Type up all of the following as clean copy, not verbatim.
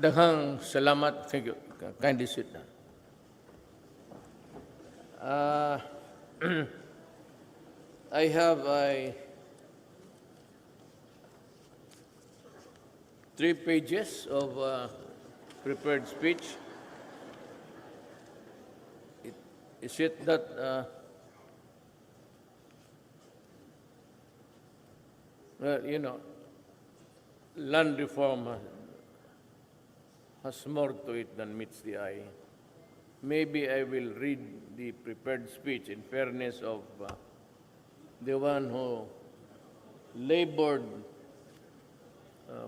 Daghang salamat. Thank you. Kindly sit down. I have a 3 pages of prepared speech. Is it that well, you know, land reform has more to it than meets the eye. Maybe I will read the prepared speech in fairness of the one who labored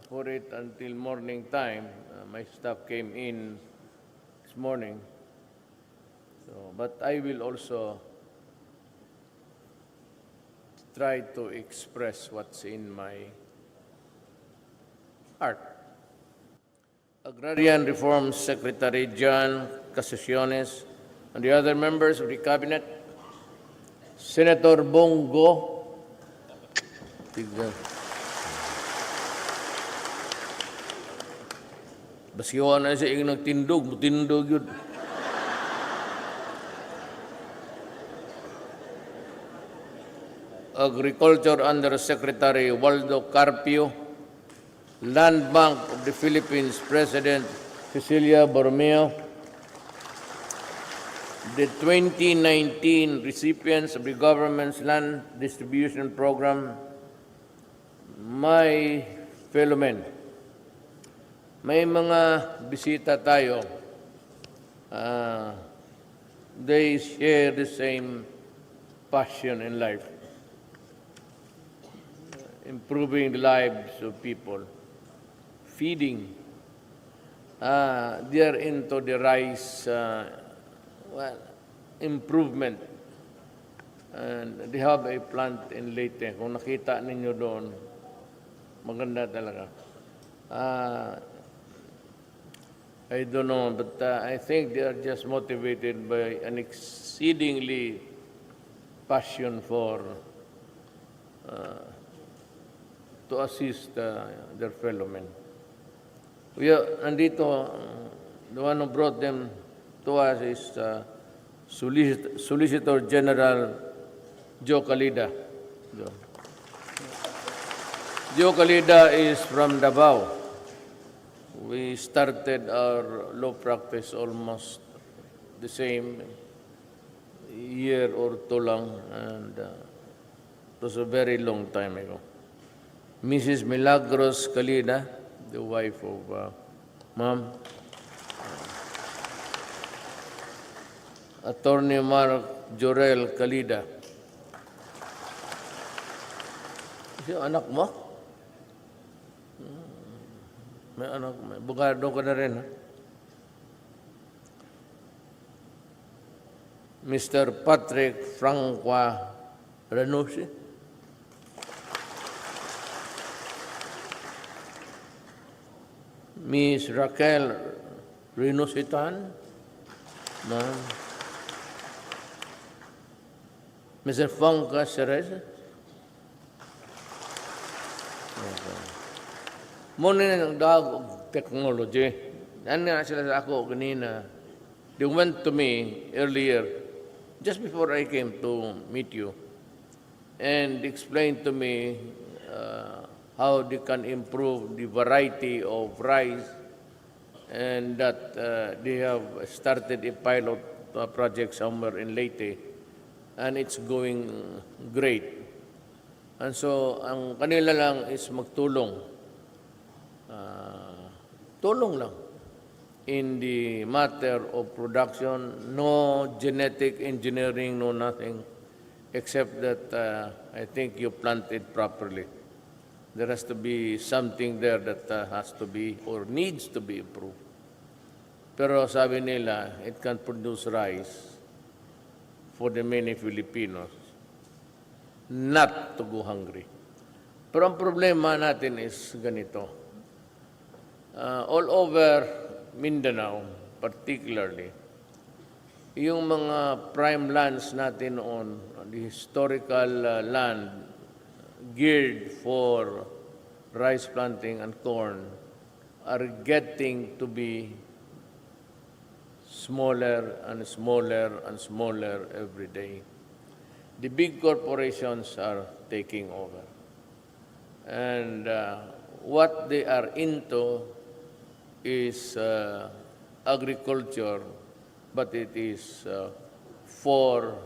for it until morning time. My staff came in this morning. So, but I will also try to express what's in my heart. Agrarian Reform Secretary John Casaciones and the other members of the Cabinet, Senator Bongo, basiwan na siya yung nagtindog, mutindog yun. Agriculture Undersecretary Waldo Carpio, Land Bank of the Philippines President Cecilia Borromeo, the 2019 recipients of the government's land distribution program, my fellow men. May mga bisita tayo. They share the same passion in life. Improving the lives of people, feeding. They are into the rice improvement. And they have a plant in Leyte. Kung nakita ninyo doon, maganda talaga. I don't know, but I think they are just motivated by an exceedingly passion for to assist their fellow men. Andito, the one who brought them to us is Solicitor General Joe Calida. Joe Calida is from Davao. We started our law practice almost the same year or two lang, and it was a very long time ago. Mrs. Milagros Calida, the wife of Ma'am. Attorney Mark Jorel Calida. Siya anak mo? May anak, may bugado ka na rin, ha? Mr. Patrick Francois Renosi. Miss Raquel Renositan. Ma'am. Mr. Fonca Ceres. Muna ng dagog technology. Ano nga sila sa ako kanina. They went to me earlier, just before I came to meet you, and explained to me how they can improve the variety of rice, and that they have started a pilot project somewhere in Leyte, and it's going great. And so, ang kanila lang is magtulong. Tulong lang in the matter of production, no genetic engineering, no nothing, except that I think you plant it properly. There has to be something there that has to be or needs to be improved. Pero sabi nila, it can produce rice for the many Filipinos, not to go hungry. Pero ang problema natin is ganito. All over Mindanao, particularly, yung mga prime lands natin on the historical land geared for rice planting and corn are getting to be smaller and smaller and smaller every day. The big corporations are taking over. And what they are into is agriculture, but it is for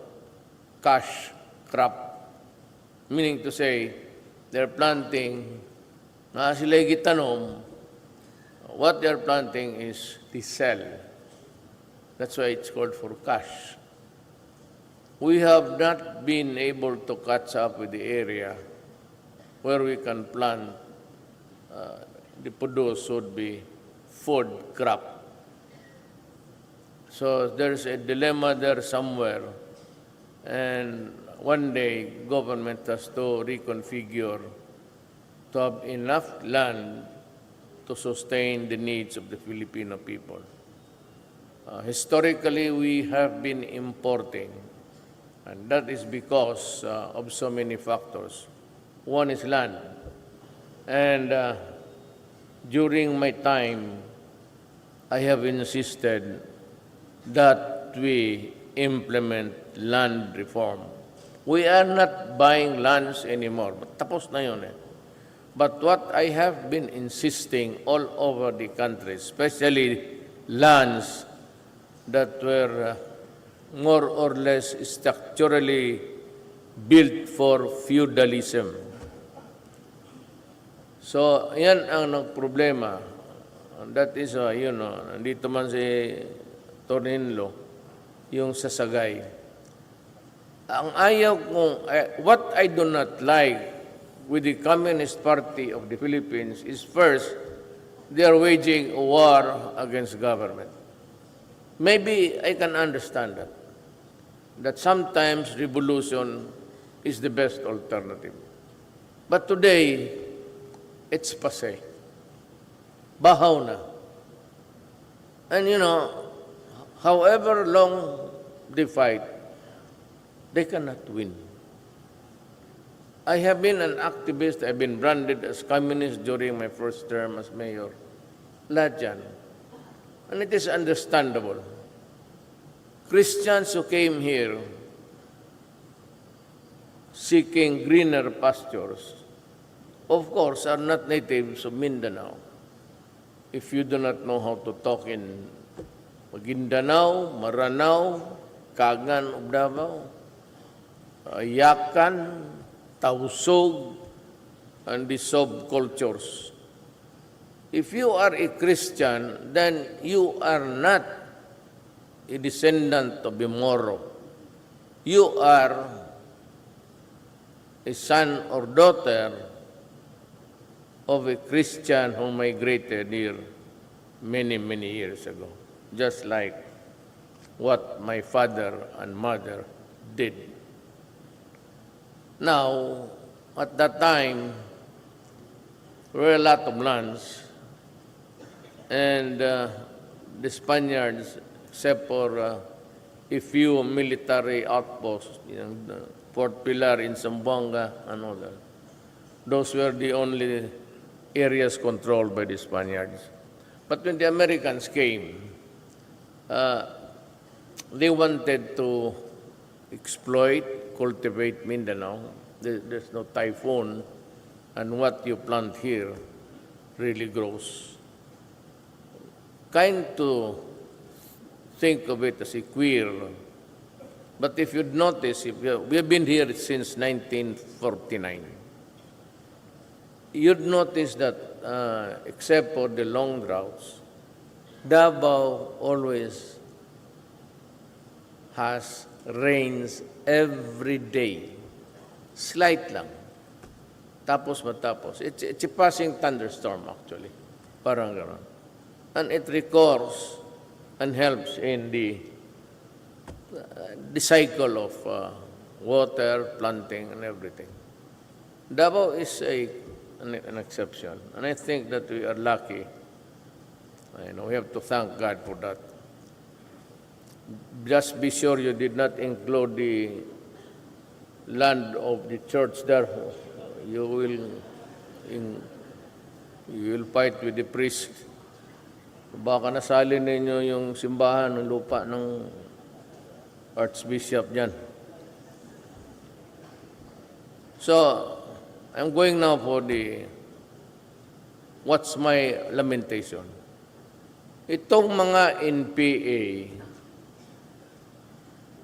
cash crop. Meaning to say, they're planting, na sila'y gitanom, what they're planting is to sell. That's why it's called for cash. We have not been able to catch up with the area where we can plant the produce should be food crop. So there's a dilemma there somewhere, and one day government has to reconfigure to have enough land to sustain the needs of the Filipino people. Historically, we have been importing, and that is because of so many factors. One is land. And during my time, I have insisted that we implement land reform. We are not buying lands anymore. Tapos na yun eh. But what I have been insisting all over the country, especially lands that were more or less structurally built for feudalism. So, yan ang nagproblema. That is, nandito man si Tornillo, yung sasagay. Ang ayaw kong, what I do not like with the Communist Party of the Philippines is first, they are waging a war against government. Maybe I can understand that sometimes revolution is the best alternative. But today, it's passé. Bahaw na. And however long they fight, they cannot win. I have been an activist. I've been branded as communist during my first term as mayor. Lahat yan. And it is understandable. Christians who came here seeking greener pastures, of course, are not natives of Mindanao. If you do not know how to talk in Mindanao, Maranao, Kagan of Davao, Yakan, Tausog, and the subcultures. If you are a Christian, then you are not a descendant of the Moro. You are a son or daughter of a Christian who migrated here many, many years ago, just like what my father and mother did. Now, at that time, there were a lot of lands, and the Spaniards, except for a few military outposts, Fort Pilar in Zamboanga and all that, those were the only areas controlled by the Spaniards. But when the Americans came, they wanted to exploit, cultivate Mindanao. There's no typhoon, and what you plant here really grows. Kind to think of it as a queer, but if you'd notice, we have been here since 1949. You'd notice that except for the long droughts, Davao always has rains every day. Slight lang. Tapos matapos. It's a passing thunderstorm actually. Parang gano'n. And it records and helps in the cycle of water, planting, and everything. Davao is an exception, and I think that we are lucky. We have to thank God for that. Just be sure you did not include the land of the church there. You will fight with the priest. Baka nasali ninyo yung simbahan ng lupa ng Archbishop dyan. So, I'm going now for what's my lamentation. Itong mga NPA,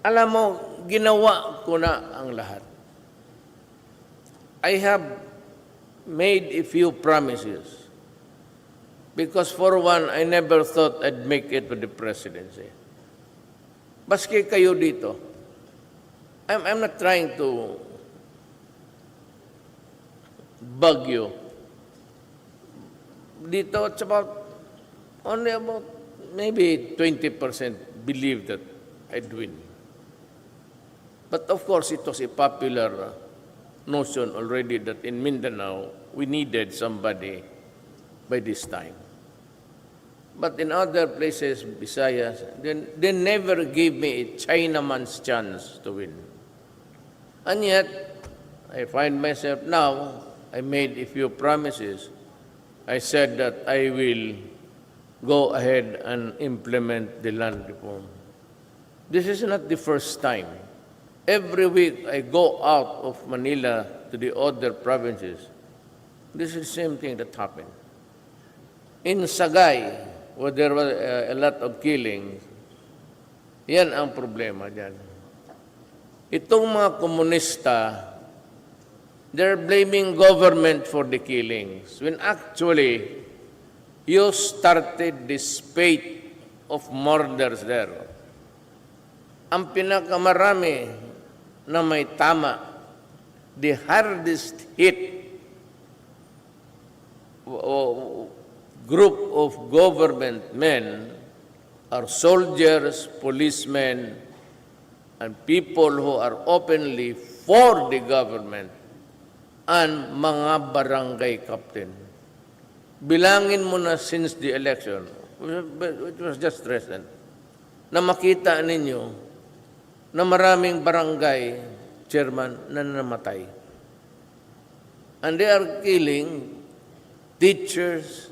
alam mo, ginawa ko na ang lahat. I have made a few promises. Because for one, I never thought I'd make it to the presidency. Baski kayo dito, I'm not trying to bug you. Dito, it's only about maybe 20% believe that I'd win. But of course, it was a popular notion already that in Mindanao, we needed somebody by this time. But in other places, Visayas, they never gave me a Chinaman's chance to win. And yet, I find myself now, I made a few promises. I said that I will go ahead and implement the land reform. This is not the first time. Every week I go out of Manila to the other provinces. This is the same thing that happened. In Sagay, where there was a lot of killings, yan ang problema dyan. Itong mga komunista, they're blaming government for the killings, when actually, you started the spate of murders there. Ang pinakamarami na may tama, the hardest hit group of government men are soldiers, policemen, and people who are openly for the government, and mga barangay captain. Bilangin mo na since the election, which was just recent, na makita ninyo na maraming barangay chairman na namatay. And they are killing teachers,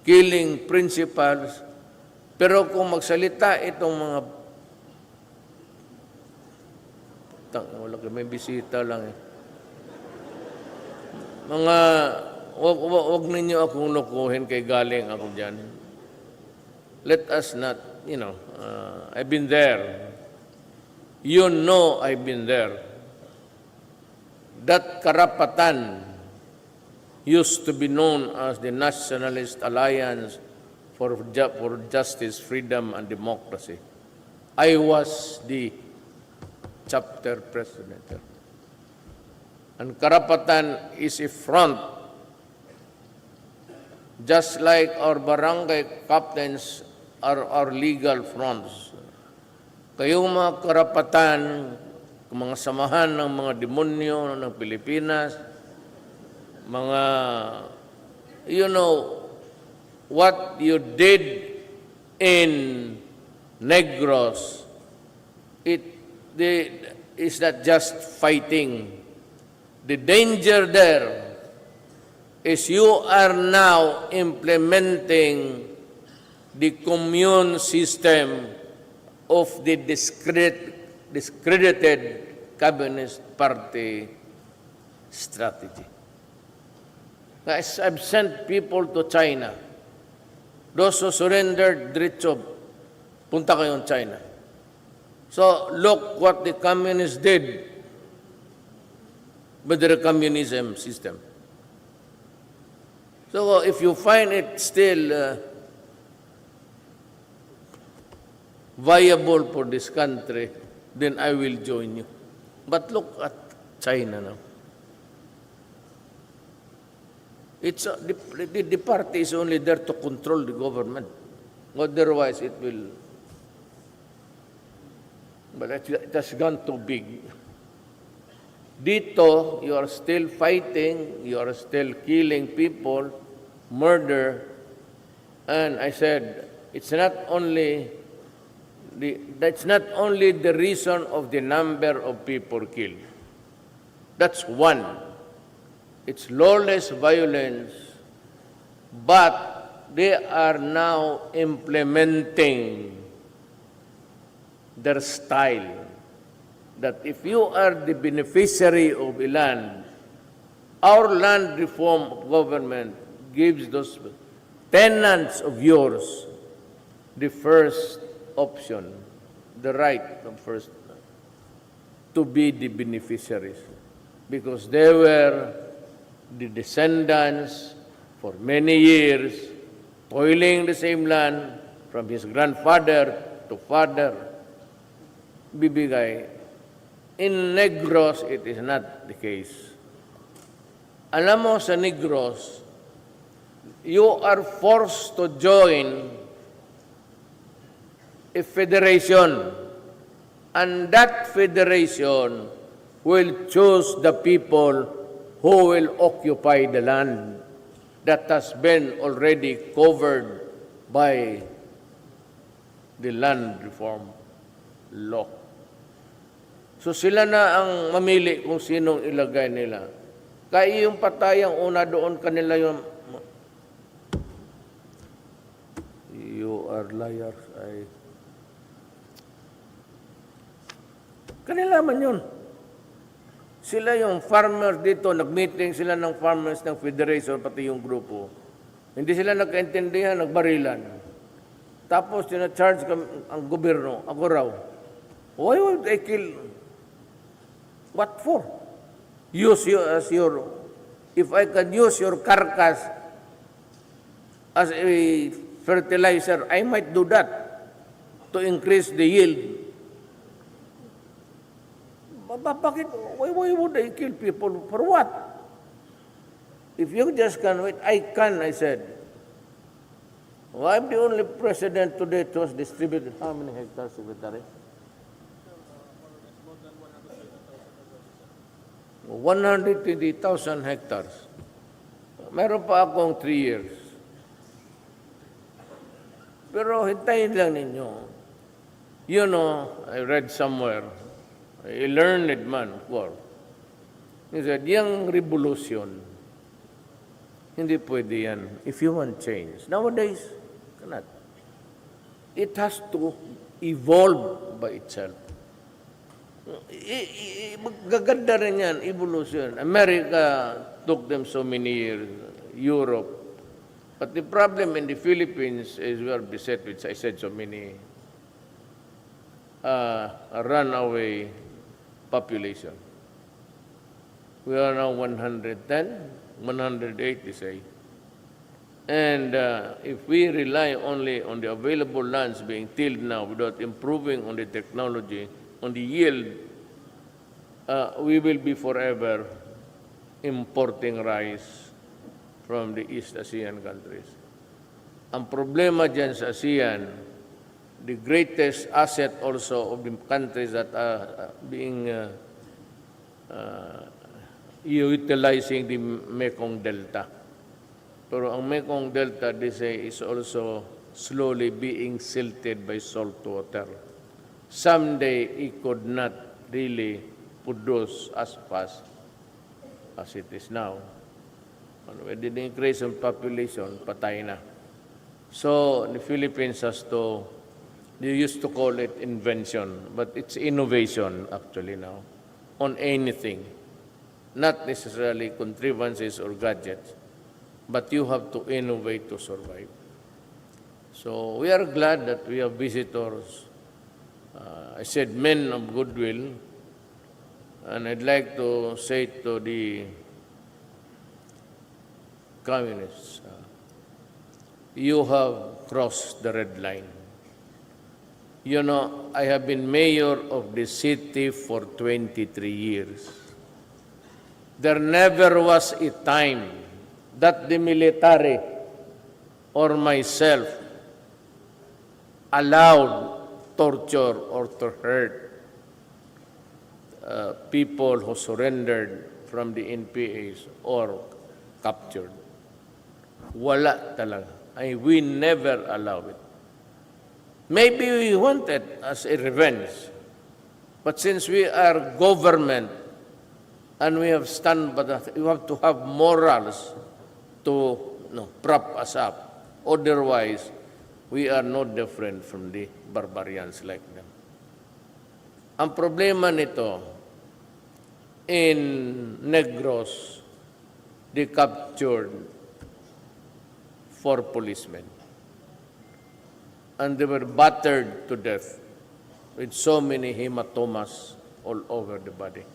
killing principals, pero kung magsalita itong mga wala may bisita lang eh. Mga wag ninyo akong lukuhin kay galing ako diyan. Let us not, I've been there. You know I've been there. That karapatan used to be known as the Nationalist Alliance for Justice, Freedom, and Democracy. I was the chapter president. And karapatan is a front. Just like our barangay captains are our legal fronts. Kayong mga karapatan, mga samahan ng mga demonyo ng Pilipinas, mga, what you did in Negros, is not just fighting. The danger there is you are now implementing the commune system of the discredited Communist Party strategy. Guys, I've sent people to China. Those who surrendered, diretso, punta kayong China. So, look what the communists did with their communism system. So, if you find it still viable for this country, then I will join you. But look at China now. The party is only there to control the government. Otherwise, it will. But it has gone too big. Dito, you are still fighting, you are still killing people, murder, and I said, that's not only the reason of the number of people killed. That's one. It's lawless violence, but they are now implementing their style that if you are the beneficiary of a land, our land reform government gives those tenants of yours the first option, the right of first to be the beneficiaries because they were the descendants for many years toiling the same land from his grandfather to father. Bibigay. In Negros, it is not the case. Alam mo, sa Negros, you are forced to join a federation, and that federation will choose the people who will occupy the land that has been already covered by the land reform law. So sila na ang mamili kung sinong ilagay nila. Kaya yung patayang una doon kanila yung you are liars. Kanila man yun. Sila yung farmers dito, nag-meeting sila ng farmers ng federation, pati yung grupo. Hindi sila nagkaintindihan, nagbarilan. Tapos tina-charge ang gobyerno, ako raw. Why would I kill? What for? Use you as your, if I can use your carcass as a fertilizer, I might do that to increase the yield. Bakit? Why would I kill people? For what? If you just can wait, I can, I said. Well, I'm the only president today to distribute how many hectares, Secretary? 120,000 hectares. Meron pa akong 3 years. Pero hintayin lang ninyo. You know, I read somewhere, a learned man, of course, he said, yung revolution, hindi pwede yan if you want change. Nowadays, cannot. It has to evolve by itself. Gaganda rin yan, evolution. America took them so many years, Europe. But the problem in the Philippines is we are beset with, I said, so many a runaway population. We are now 110, 108, they say. And if we rely only on the available lands being tilled now without improving on the technology, on the yield, we will be forever importing rice from the East Asian countries. Ang problema dyan sa ASEAN, the greatest asset also of the countries that are being utilizing the Mekong Delta. Pero ang Mekong Delta, they say, is also slowly being silted by salt water. Someday, it could not really produce as fast as it is now. With the increase in population, patay na. So, the Philippines has to, they used to call it invention, but it's innovation actually now, on anything. Not necessarily contrivances or gadgets, but you have to innovate to survive. So, we are glad that we have visitors, I said men of goodwill, and I'd like to say to the communists, you have crossed the red line. You know, I have been mayor of the city for 23 years. There never was a time that the military or myself allowed torture or to hurt people who surrendered from the NPAs or captured. Wala talaga. We never allow it. Maybe we want it as a revenge. But since we are government and we have stand, but we have to have morals to prop us up Otherwise, we are no different from the barbarians like them. Ang problema nito, in Negros, they captured 4 policemen. And they were battered to death with so many hematomas all over the body.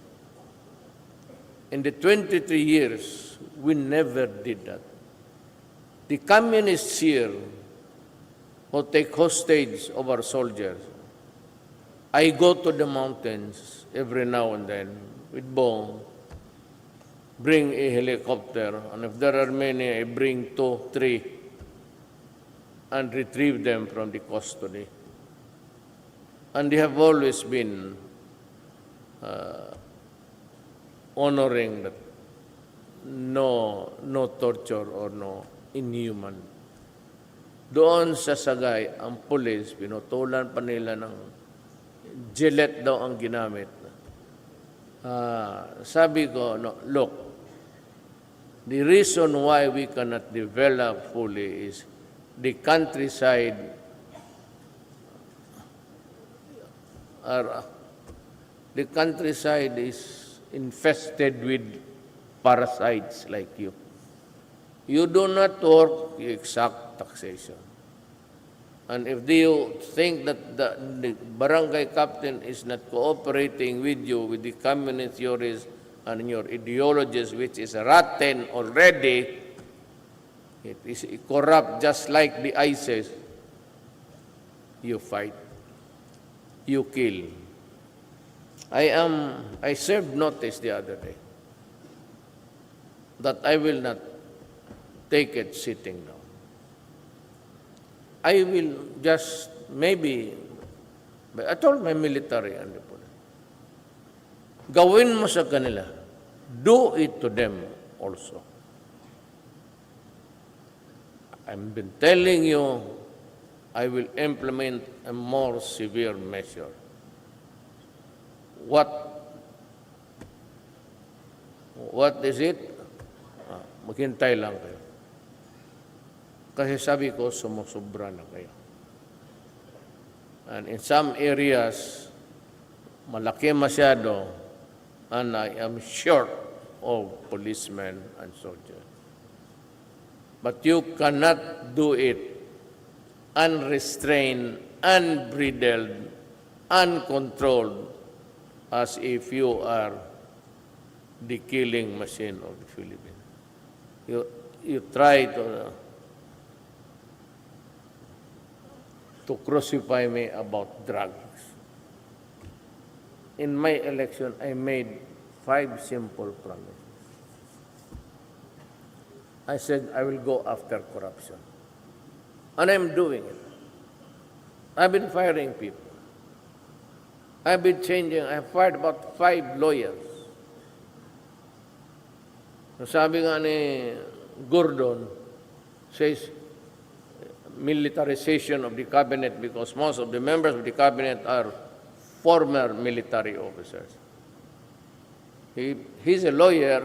In the 23 years, we never did that. The communists here who take hostage of our soldiers, I go to the mountains every now and then with Bong, bring a helicopter, and if there are many, I bring 2, 3, and retrieve them from the custody. And they have always been honoring that no torture or no inhuman. Doon sa Sagay, ang pulis, pinutulan pa nila ng Gillette daw ang ginamit. Sabi ko, no, look, the reason why we cannot develop fully is the countryside is infested with parasites like you. You do not work, you exact taxation. And if you think that the barangay captain is not cooperating with you, with the communist theories and your ideologies, which is rotten already, it is corrupt just like the ISIS, you fight, you kill. I served notice the other day that I will not take it sitting down. I will just maybe, but I told my military and the police, gawin mo sa kanila, do it to them also. I've been telling you, I will implement a more severe measure. What is it? Maghintay lang kayo. Kasi sabi ko, sumusobra na kayo. And in some areas, malaki masyado, and I am short of policemen and soldiers. But you cannot do it unrestrained, unbridled, uncontrolled, as if you are the killing machine of the Philippines. You try to crucify me about drugs. In my election, I made 5 simple promises. I said I will go after corruption. And I'm doing it. I've been firing people. I've been changing. I've fired about 5 lawyers. Sabi nga ni Gordon, says, militarization of the cabinet because most of the members of the cabinet are former military officers. He's a lawyer,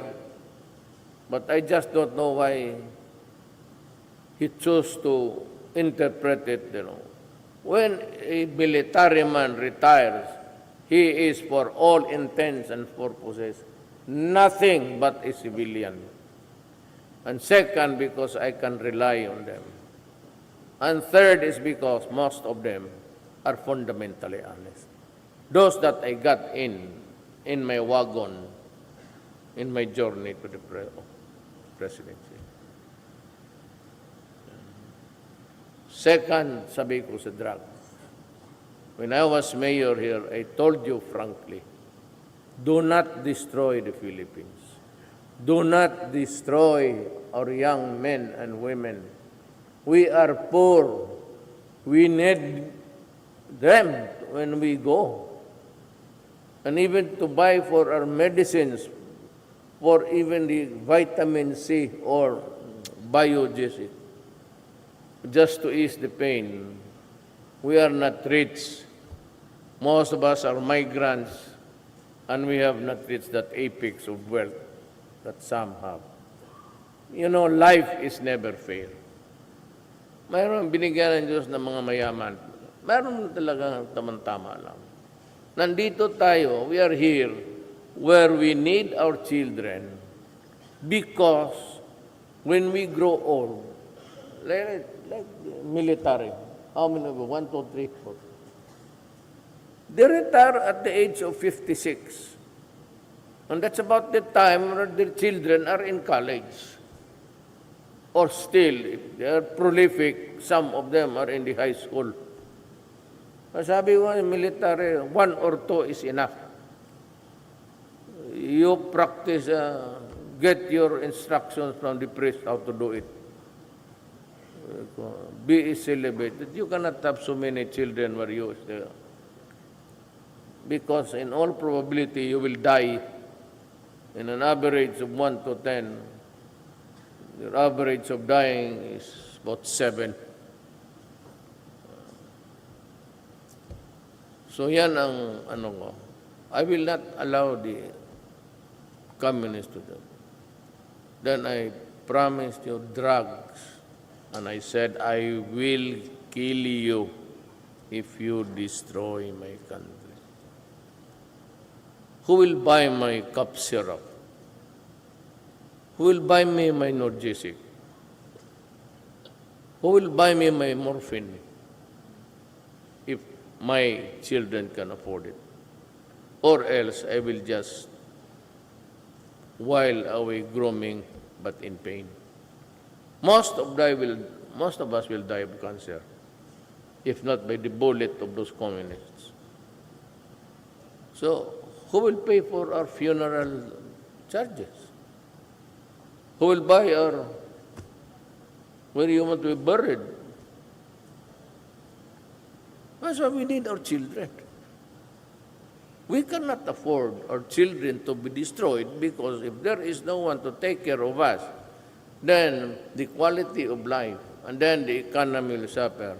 but I just don't know why he chose to interpret it, When a military man retires, he is for all intents and purposes nothing but a civilian. And second, because I can rely on them. And third is because most of them are fundamentally honest. Those that I got in my wagon, in my journey to the presidency. Second, sabi ko sa drugs. When I was mayor here, I told you frankly, do not destroy the Philippines. Do not destroy our young men and women. We are poor. We need them when we go. And even to buy for our medicines, for even the vitamin C or biogesic, just to ease the pain. We are not rich. Most of us are migrants, and we have not reached that apex of wealth that some have. Life is never fair. mayroon binigyan ng Diyos ng mga mayaman. Mayroon talaga tamang-tama lang. Nandito tayo, we are here where we need our children because when we grow old, like military, how many of you? 1, 2, 3, 4. They retire at the age of 56. And that's about the time where their children are in college. Or still, if they are prolific, some of them are in the high school. Sabi ko, military, 1 or 2 is enough. You practice, get your instructions from the priest how to do it. Be celebrated. You cannot have so many children where you stay. Because in all probability, you will die in an average of 1 to 10. Your average of dying is about 7. So yan ang ano ko. I will not allow the communists to do. Then I promised you drugs. And I said, I will kill you if you destroy my country. Who will buy my cough syrup? Who will buy me my Norgesic? Who will buy me my morphine if my children can afford it? Or else I will just while away grooming but in pain. Most of us will die of cancer, if not by the bullet of those communists. So, who will pay for our funeral charges? Who will buy our, where you want to be buried? That's why we need our children. We cannot afford our children to be destroyed because if there is no one to take care of us, then the quality of life and then the economy will suffer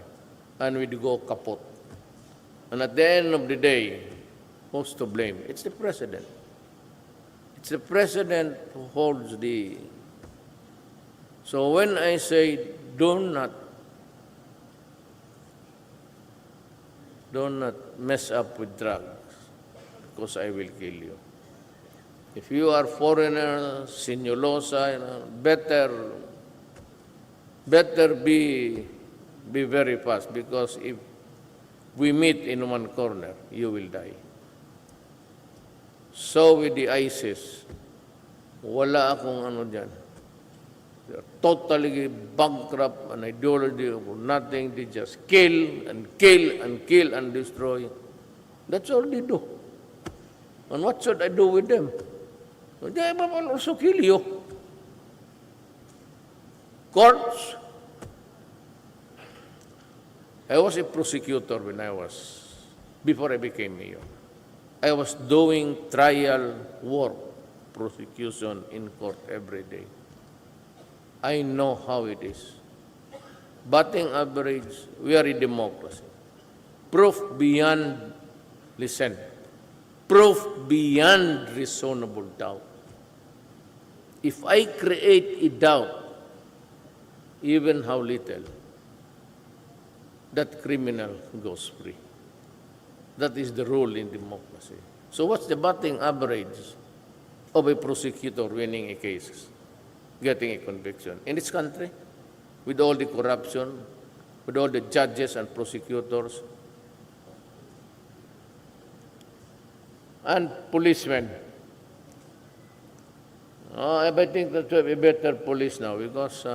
and we go kaput. And at the end of the day, who's to blame? It's the president. It's the president who holds the... So when I say do not mess up with drugs, because I will kill you. If you are foreigner, sinulosa, better be very fast, because if we meet in one corner, you will die. So with the ISIS, wala akong ano dyan. They're totally bankrupt, an ideology of nothing. They just kill and kill and kill and destroy. That's all they do. And what should I do with them? They will also kill you. Courts. I was a prosecutor before I became mayor. I was doing trial work, prosecution in court every day. I know how it is. Batting average, we are a democracy. Proof beyond, listen, proof beyond reasonable doubt. If I create a doubt, even how little, that criminal goes free. That is the rule in democracy. So what's the batting average of a prosecutor winning a case, getting a conviction in this country, with all the corruption, with all the judges and prosecutors, and policemen? I think that we have a better police now because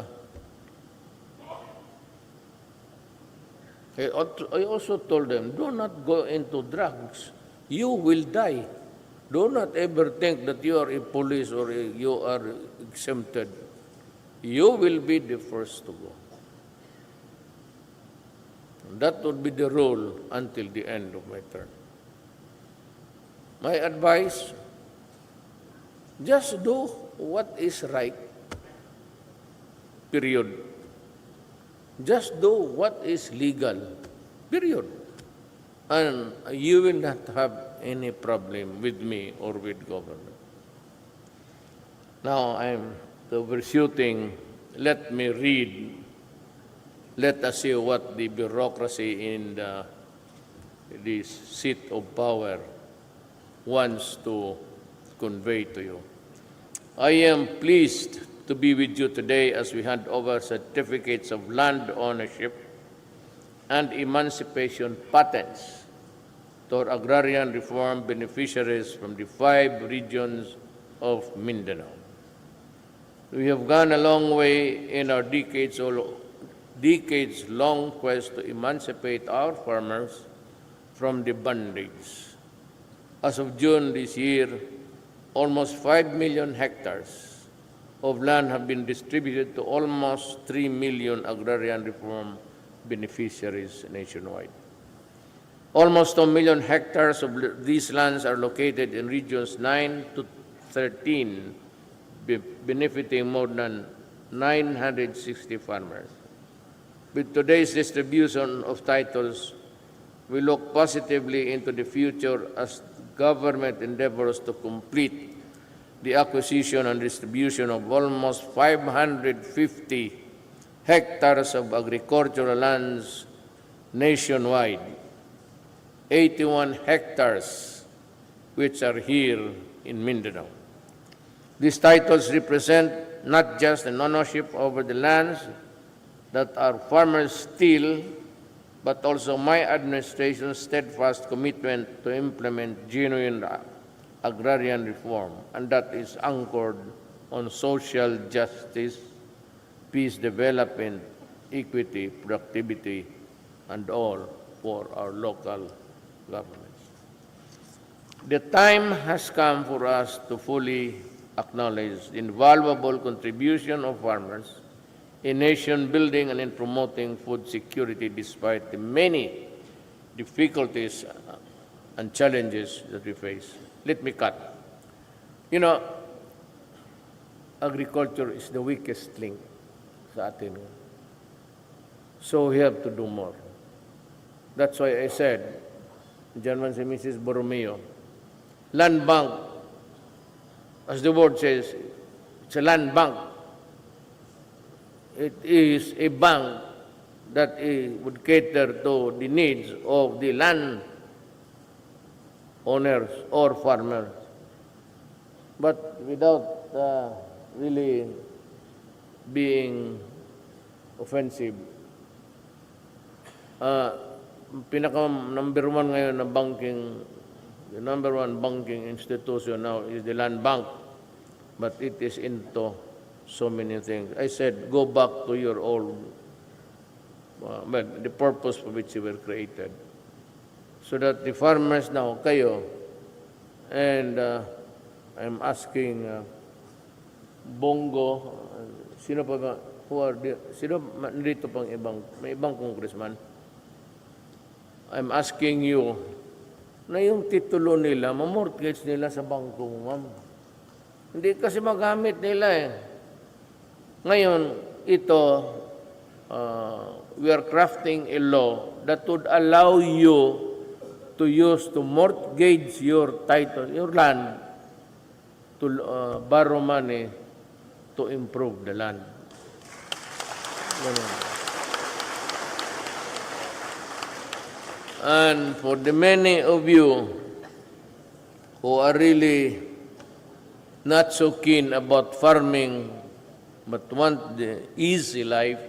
I also told them, do not go into drugs. You will die. Do not ever think that you are a police or you are exempted. You will be the first to go. And that would be the rule until the end of my term. My advice, just do what is right, period. Just do what is legal, period. And you will not have any problem with me or with government. Now I'm overshooting. Let me read let us see what the bureaucracy in the seat of power wants to convey to you. I am pleased to be with you today as we hand over certificates of land ownership and emancipation patents to our agrarian reform beneficiaries from the 5 regions of Mindanao. We have gone a long way in our decades-long quest to emancipate our farmers from the bondage. As of June this year, almost 5 million hectares of land have been distributed to almost 3 million agrarian reform beneficiaries nationwide. Almost 2 million hectares of these lands are located in regions 9 to 13, benefiting more than 960 farmers. With today's distribution of titles, we look positively into the future as government endeavors to complete the acquisition and distribution of almost 550 hectares of agricultural lands nationwide, 81 hectares which are here in Mindanao. These titles represent not just an ownership over the lands that our farmers steal, but also my administration's steadfast commitment to implement genuine agrarian reform, and that is anchored on social justice, peace development, equity, productivity, and all for our local governments. The time has come for us to fully acknowledge the invaluable contribution of farmers in nation building and in promoting food security despite the many difficulties and challenges that we face. Let me cut. You know, agriculture is the weakest link sa atin. So we have to do more. That's why I said, German si Mrs. Borromeo, land bank, as the word says, it's a land bank. It is a bank that would cater to the needs of the land owners or farmers, but without really being offensive. Pinaka number one ngayon na banking, the number one banking institution now is the land bank, but it is into so many things. I said, go back to your old, the purpose for which you were created. So that the farmers now, kayo, and I'm asking Bongo, sino pa ba, sino nandito pang may ibang congressman? I'm asking you, na yung titulo nila, mamortgage nila sa bangko, ma'am. Hindi kasi magamit nila eh. Ngayon, ito, we are crafting a law that would allow you to mortgage your title, your land, to borrow money to improve the land. And for the many of you who are really not so keen about farming but want the easy life,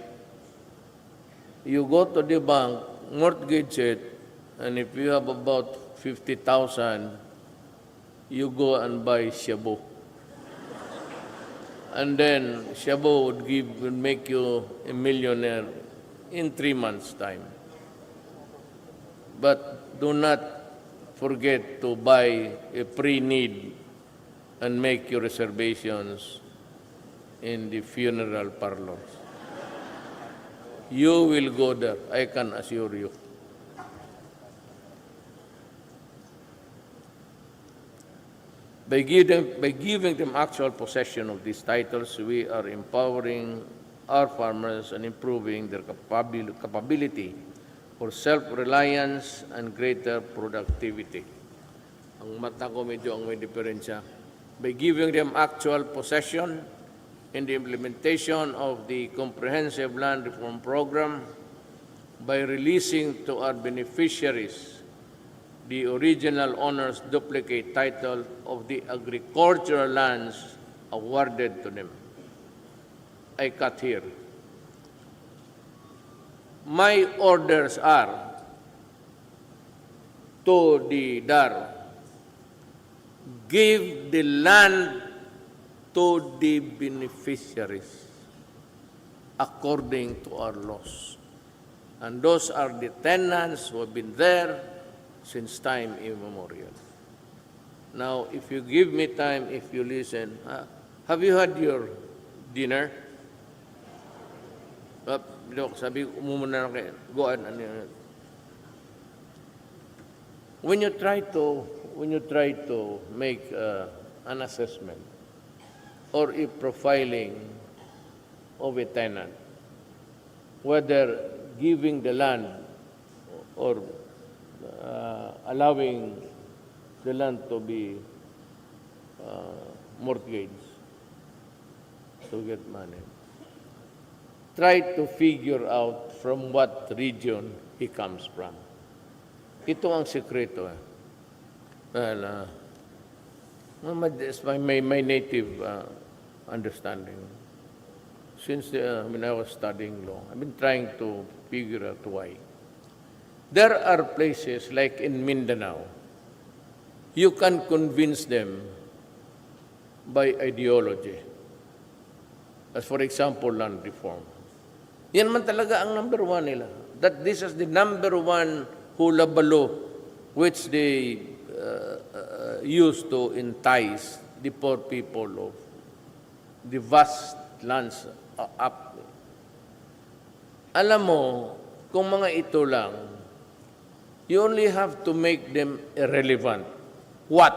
you go to the bank, mortgage it, and if you have about 50,000, you go and buy shabu. And then shabu would make you a millionaire in 3 months' time. But do not forget to buy a pre-need and make your reservations in the funeral parlors. You will go there, I can assure you. By giving them actual possession of these titles, we are empowering our farmers and improving their capability for self-reliance and greater productivity. Ang mata ko medyo ang may diferensya. By giving them actual possession, in the implementation of the Comprehensive Land Reform Program by releasing to our beneficiaries the original owner's duplicate title of the agricultural lands awarded to them. I cut here. My orders are to the DAR, give the land to the beneficiaries according to our laws. And those are the tenants who have been there since time immemorial. Now, if you give me time, if you listen, have you had your dinner? Sabi ko, umumuna na kayo. Go on. When you try to make an assessment or a profiling of a tenant, whether giving the land or allowing the land to be mortgaged to get money, try to figure out from what region he comes from. Ito ang sekreto. Well, it's my native understanding. Since when I was studying law, I've been trying to figure out why. There are places like in Mindanao, you can convince them by ideology. As for example, land reform. Yan man talaga ang number one nila. That this is the number one hula balo which they used to entice the poor people of the vast lands up. Alam mo, kung mga ito lang, you only have to make them irrelevant. What?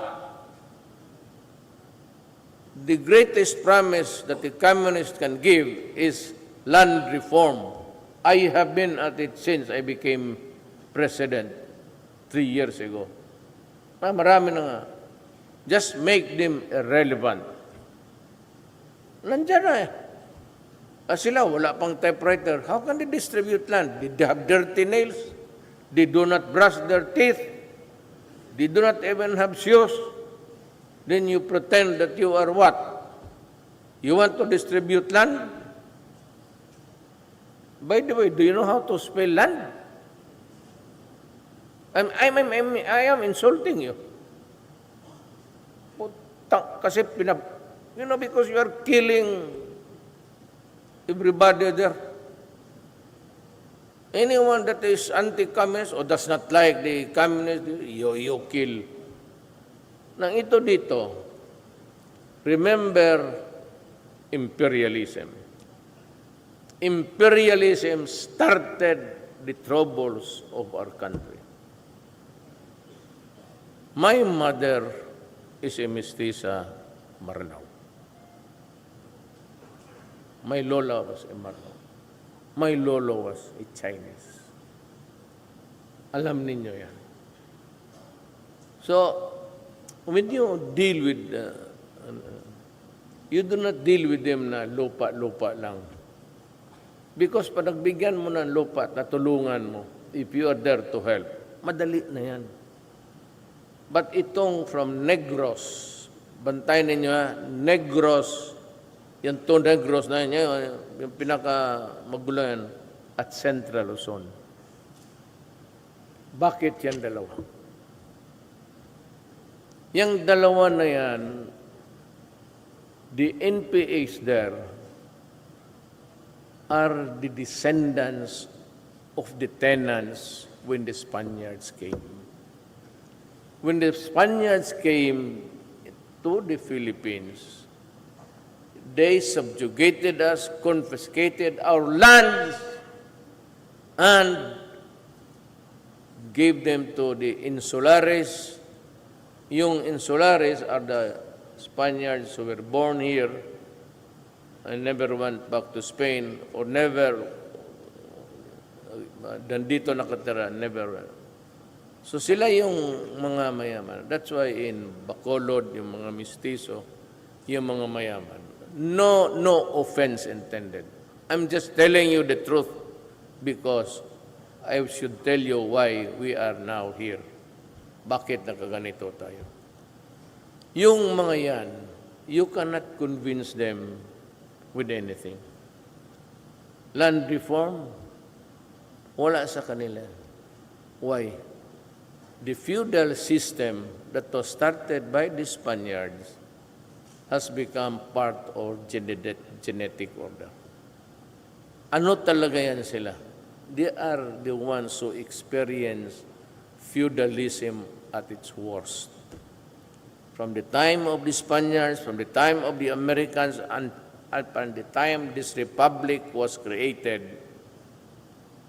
The greatest promise that the communist can give is land reform. I have been at it since I became president 3 years ago. Marami na nga. Just make them irrelevant. Nandiyan na eh. Sila, wala pang typewriter. How can they distribute land? They have dirty nails. They do not brush their teeth. They do not even have shoes. Then you pretend that you are what? You want to distribute land? By the way, do you know how to spell land? I am insulting you. Kasi because you are killing everybody there. Anyone that is anti-communist or does not like the communist, you kill. Nang ito dito, remember imperialism. Imperialism started the troubles of our country. My mother is a mestiza Maranao. My lola was a Maranao. My lolo was a Chinese. Alam ninyo yan. So, when you deal with, you do not deal with them na lupa-lupa lang. Because pag nagbigyan mo ng lupa, tatulungan mo, if you are there to help, madali na yan. But itong from Negros, bantay ninyo ha, Negros, yung to Negros na yun, yung pinaka-magulo yan, at Central Luzon. Bakit yan dalawa? Yung dalawa na yan, the NPAs there are the descendants of the tenants when the Spaniards came. When the Spaniards came to the Philippines, they subjugated us, confiscated our lands, and gave them to the insulares. Yung insulares are the Spaniards who were born here and never went back to Spain or never nandito nakatira, never. So sila yung mga mayaman. That's why in Bacolod, yung mga mistiso, yung mga mayaman. No offense intended. I'm just telling you the truth because I should tell you why we are now here. Bakit nakaganito tayo? Yung mga yan, you cannot convince them with anything. Land reform, wala sa kanila. Why? The feudal system that was started by the Spaniards has become part of genetic order. Ano talaga yan sila? They are the ones who experience feudalism at its worst. From the time of the Spaniards, from the time of the Americans, and the time this republic was created,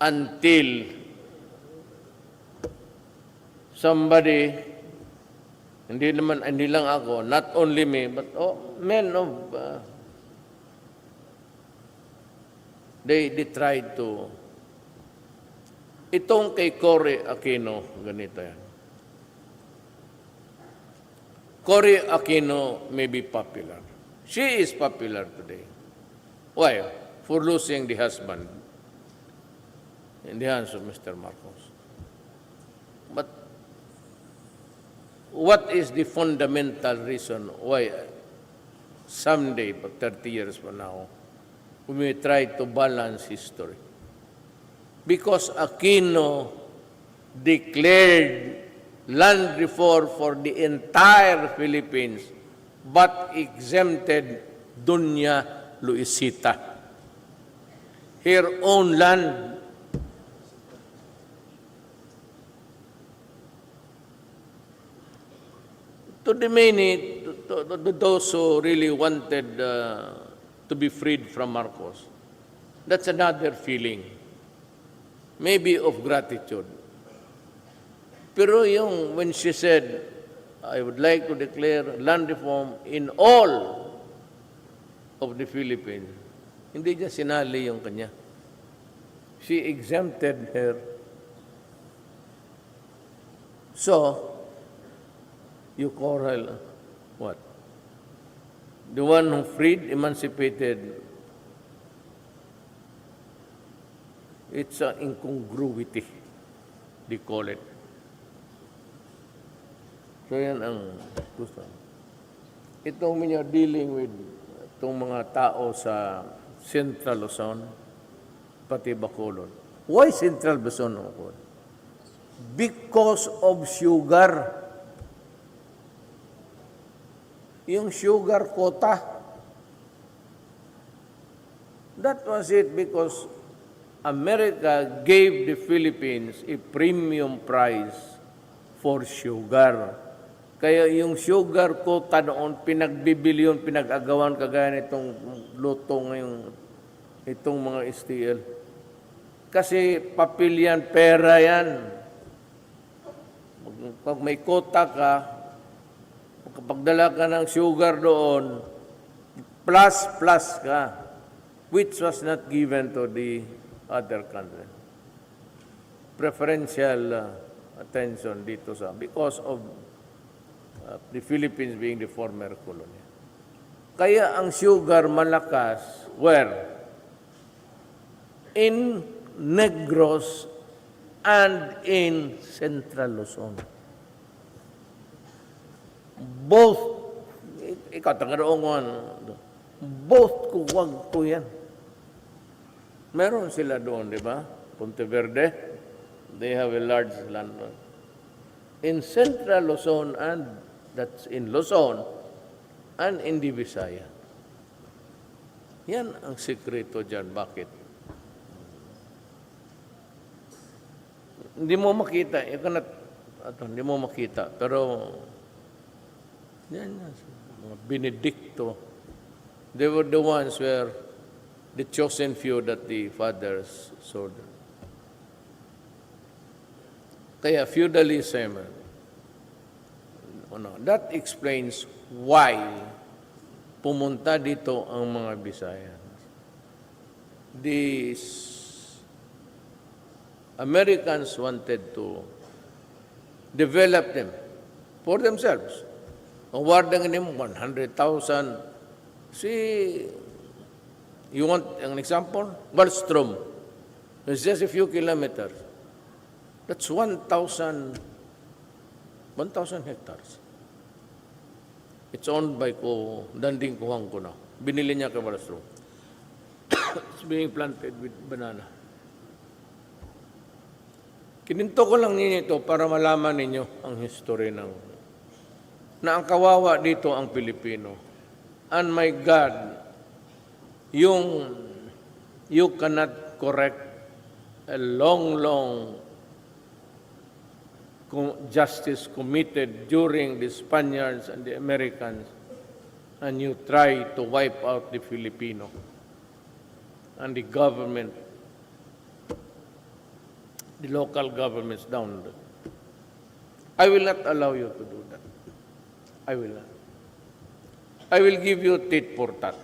until somebody, hindi lang ako, not only me, but men of, they tried to, itong kay Cory Aquino, ganito yan. Cory Aquino may be popular. She is popular today. Why? For losing the husband in the hands of Mr. Marcos. But what is the fundamental reason why someday, 30 years from now, we may try to balance history? Because Aquino declared land reform for the entire Philippines, but exempted Doña Luisita, her own land. To the many, to those who really wanted to be freed from Marcos, that's another feeling, maybe of gratitude. Pero yung when she said, I would like to declare land reform in all of the Philippines, hindi niya sinali yung kanya. She exempted her. So, you call her what? The one who freed, emancipated. It's an incongruity, they call it. So yan ang gusto. Itong mga dealing with itong mga tao sa Central Luzon, pati Bacolod. Why Central Luzon? Because of sugar. Yung sugar quota. That was it because America gave the Philippines a premium price for sugar. Kaya yung sugar quota noon, pinagbibili yun, pinag-agawan kagaya nitong luto ngayong itong mga STL. Kasi papel yan, pera yan. Pag may quota ka, kapag dala ka ng sugar doon, plus ka, which was not given to the other country. Preferential attention dito sa, because of the Philippines being the former colony. Kaya ang sugar malakas, where? In Negros and in Central Luzon. Both, ikaw tagaroon both kuwag ko yan. Meron sila doon, di ba? Ponte Verde, they have a large land. In Central Luzon and that's in Luzon and in the Visaya. Yan ang sikreto dyan. Bakit? Hindi mo makita. Hindi mo makita. Pero, yan, mga Benedicto, they were the ones where the chosen few that the fathers sold. Kaya feudalism, that explains why pumunta dito ang mga Bisaya. These Americans wanted to develop them for themselves. Awarding them 100,000 See, you want an example? Wallstrom. It's just a few kilometers. That's 1,000 hectares. It's owned by Danding Kuhang ko na. Binili niya kay Wallstrom. It's being planted with banana. Kininto ko lang ninyo ito para malaman ninyo ang history na ang kawawa dito ang Pilipino. And my God, you cannot correct a long justice committed during the Spaniards and the Americans, and you try to wipe out the Filipino and the government, the local governments down there. I will not allow you to do that. I will not. I will give you tit for tat.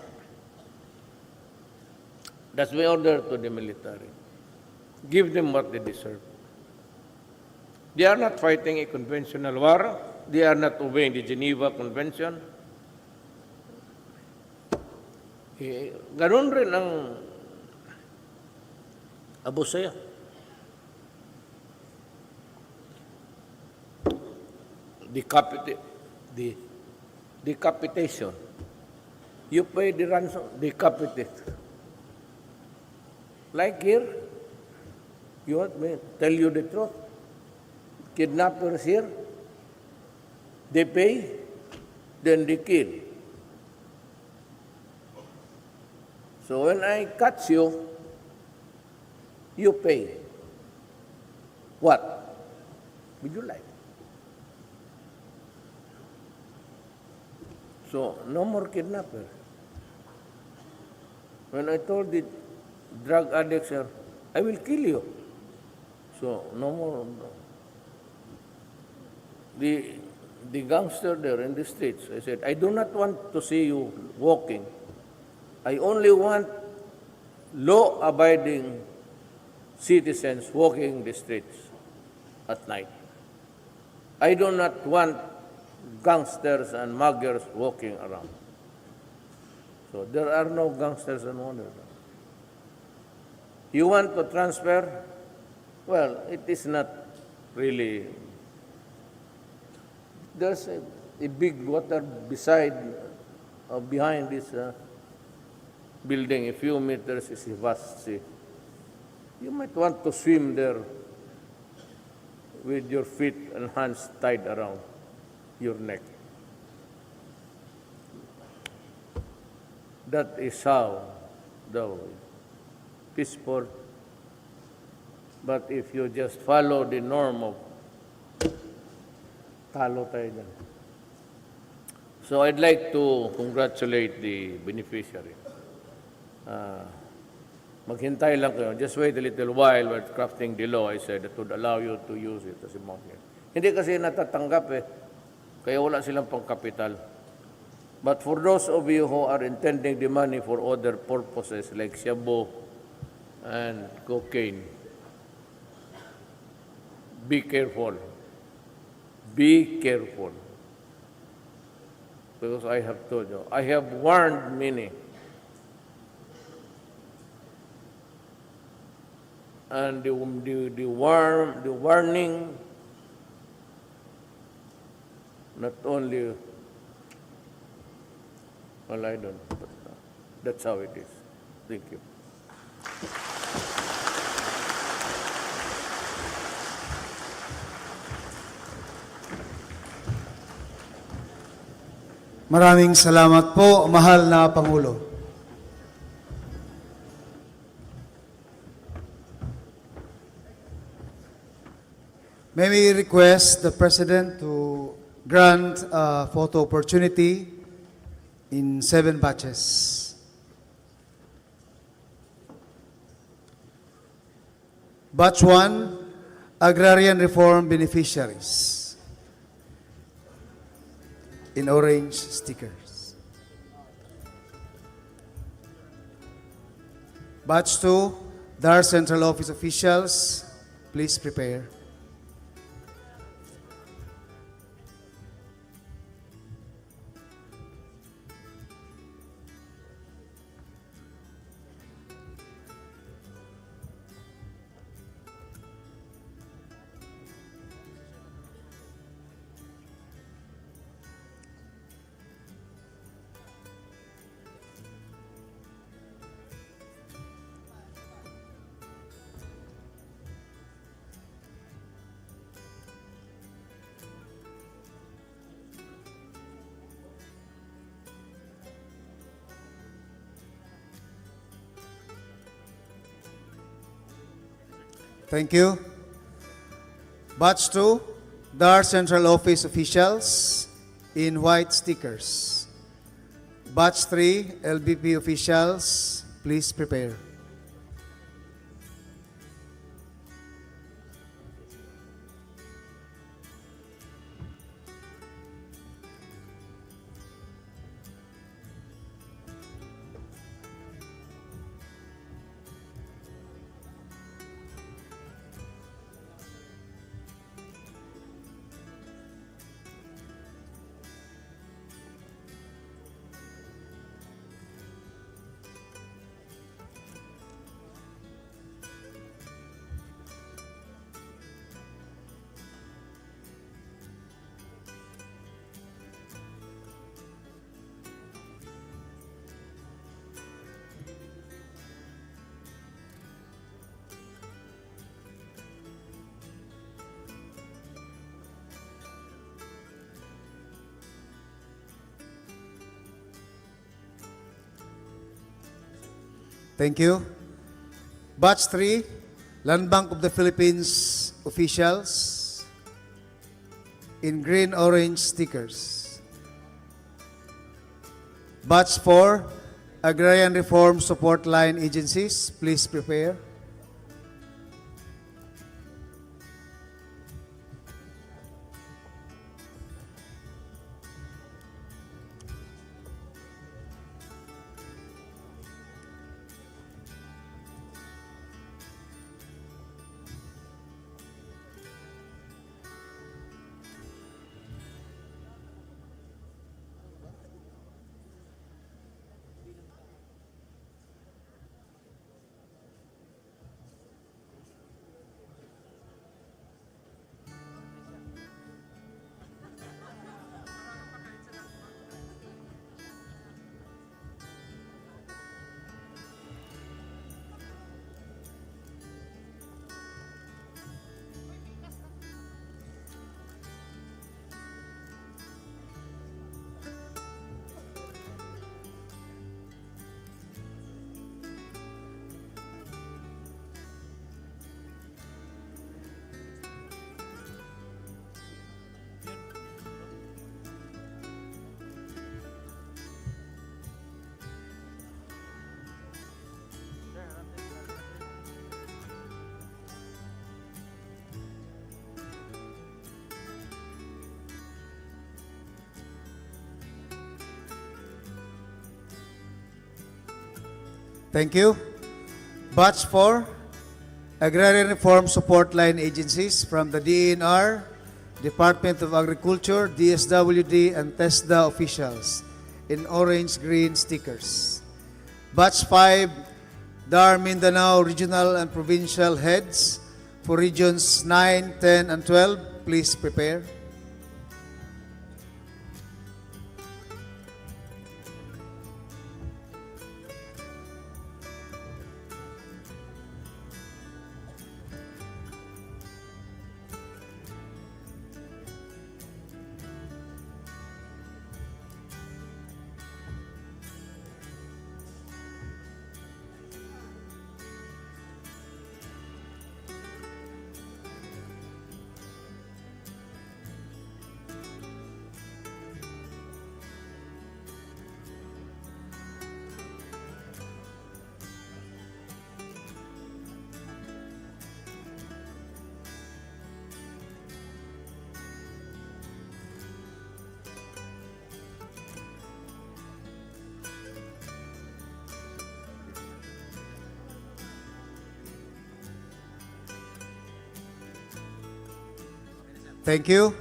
That's my order to the military. Give them what they deserve. They are not fighting a conventional war. They are not obeying the Geneva Convention. Ganun rin ang Abu Sayyaf. Decapitation. You pay the ransom, decapitate. Like here, you want me to tell you the truth? Kidnappers here, they pay, then they kill. So when I catch you, you pay. What would you like? So, no more kidnappers. When I told the drug addicts, I will kill you. So, no more. The gangster there in the streets, I said, I do not want to see you walking. I only want law-abiding citizens walking the streets at night. I do not want gangsters and muggers walking around. So there are no gangsters and muggers. You want to transfer? Well, it is not really. There's a big water behind this building. A few meters is a vast sea. You might want to swim there with your feet and hands tied around your neck. That is how the peaceful. But if you just follow the norm of talo tayo dyan. So I'd like to congratulate the beneficiary. Maghintay lang kayo. Just wait a little while while crafting the law. I said that would allow you to use it as a market. Hindi kasi natatanggap kaya wala silang pangkapital. But for those of you who are intending the money for other purposes like shabu and cocaine, be careful. Be careful. Because I have told you, I have warned many. And the warning not only, well, I don't, but that's how it is. Thank you. Maraming salamat po, mahal na Pangulo. May we request the President to grant a photo opportunity in 7 batches. Batch 1, Agrarian Reform Beneficiaries, in orange stickers. Batch 2, DAR Central Office officials, please prepare. Thank you. Batch 2, DAR Central Office officials in white stickers. Batch 3, LBP officials, please prepare. Thank you. Batch 3, Land Bank of the Philippines officials in green-orange stickers. Batch 4, Agrarian Reform Support Line agencies, please prepare. Thank you. Batch 4, Agrarian Reform Support Line agencies from the DENR, Department of Agriculture, DSWD, and TESDA officials in orange-green stickers. Batch 5, DAR Mindanao Regional and Provincial Heads for Regions 9, 10, and 12, please prepare. Thank you.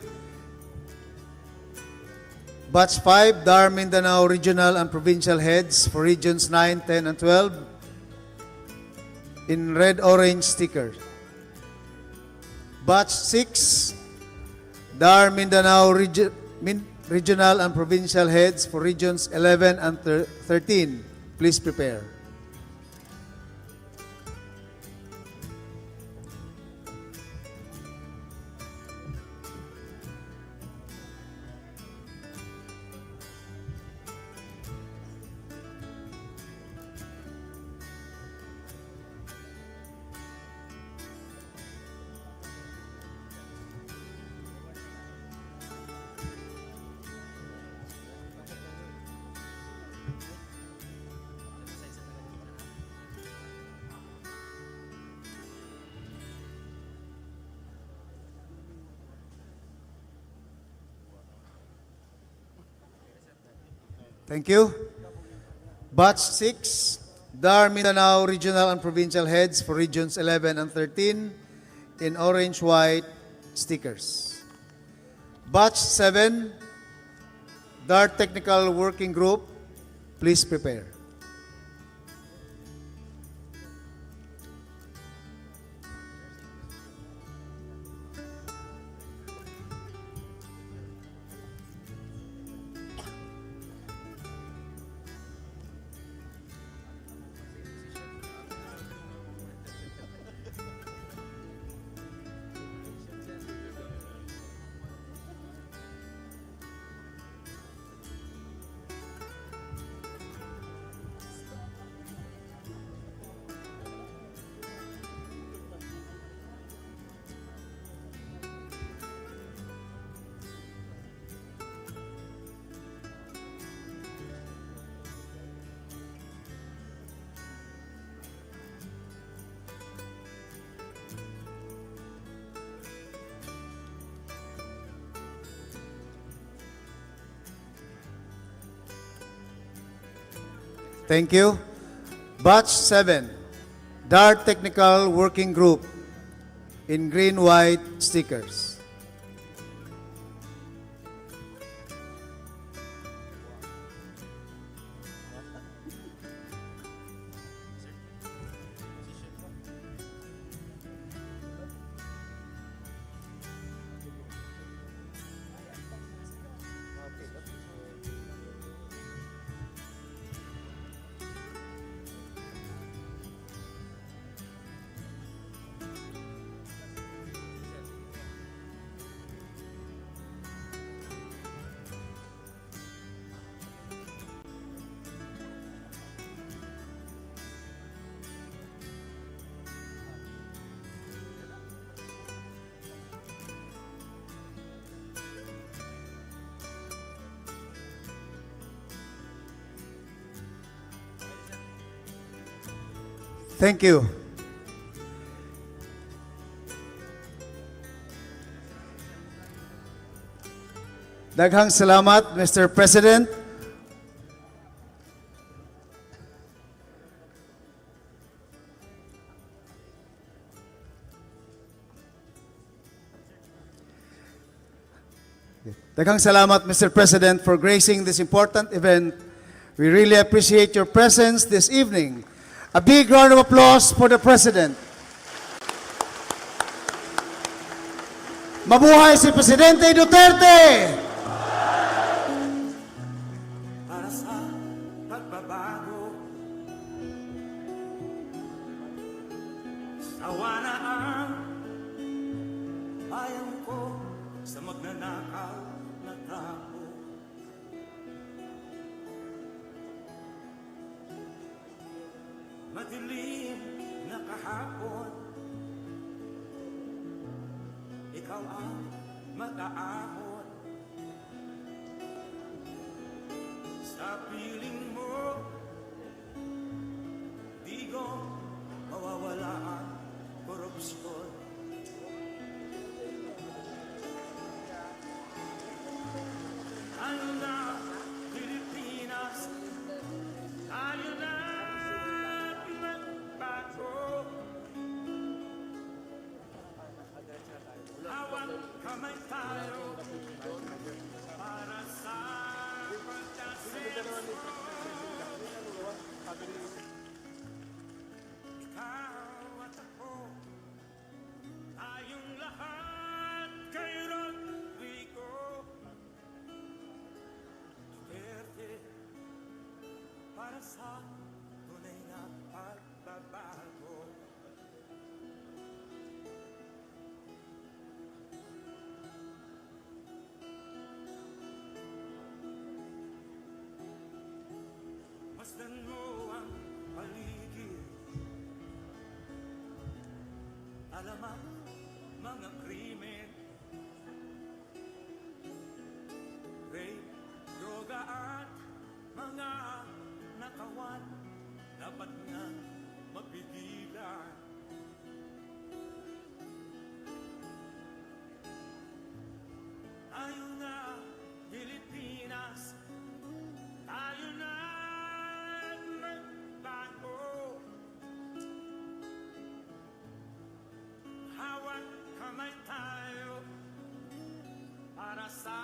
Batch 5, DAR Mindanao Regional and Provincial Heads for Regions 9, 10, and 12 in red-orange stickers. Batch 6, DAR Mindanao Regional and Provincial Heads for Regions 11 and 13. Please prepare. Thank you. Batch 6, DAR Mindanao Regional and Provincial Heads for Regions 11 and 13 in orange-white stickers. Batch 7, DAR Technical Working Group, please prepare. Thank you. Batch 7, DAR Technical Working Group in green-white stickers. Thank you. Daghang salamat, Mr. President. Daghang salamat, Mr. President, for gracing this important event. We really appreciate your presence this evening. A big round of applause for the President. Mabuhay si Presidente Duterte! Para sa pagbabago, sawa na ang bayan ko sa magnanakaw na tao. Madilim na kahapon, ikaw ang mag-aahon. Sa piling mo, di ko mawawala ang korupsyon. Tayo na, Pilipinas, tayo na pinagbago. Hawak kamay tayo para sa pagkasenso. Ikaw at ako, tayong lahat kay Rodrigo Duterte, para sa tunay na pagbabago. Masdan mo ang paligid, alamat mga krimen, rape, droga at mga nakawan, dapat nga mapigilan. Tayo na, Pilipinas, tayo para sa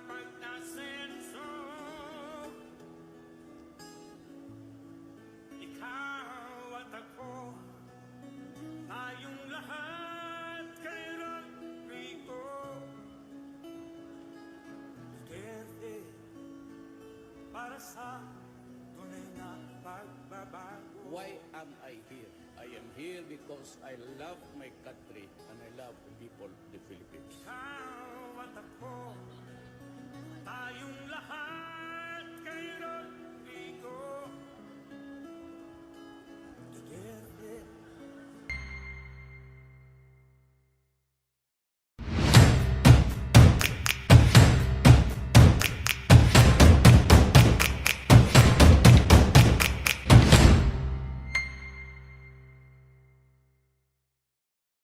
pag-asenso. Ikaw at ako, tayong lahat kay Rodrigo Duterte, para sa tunay na pagbabago. Why am I here? I am here because I love my country and I love the people of the Philippines. Ikaw at ako, tayong lahat kay Rodrigo Duterte.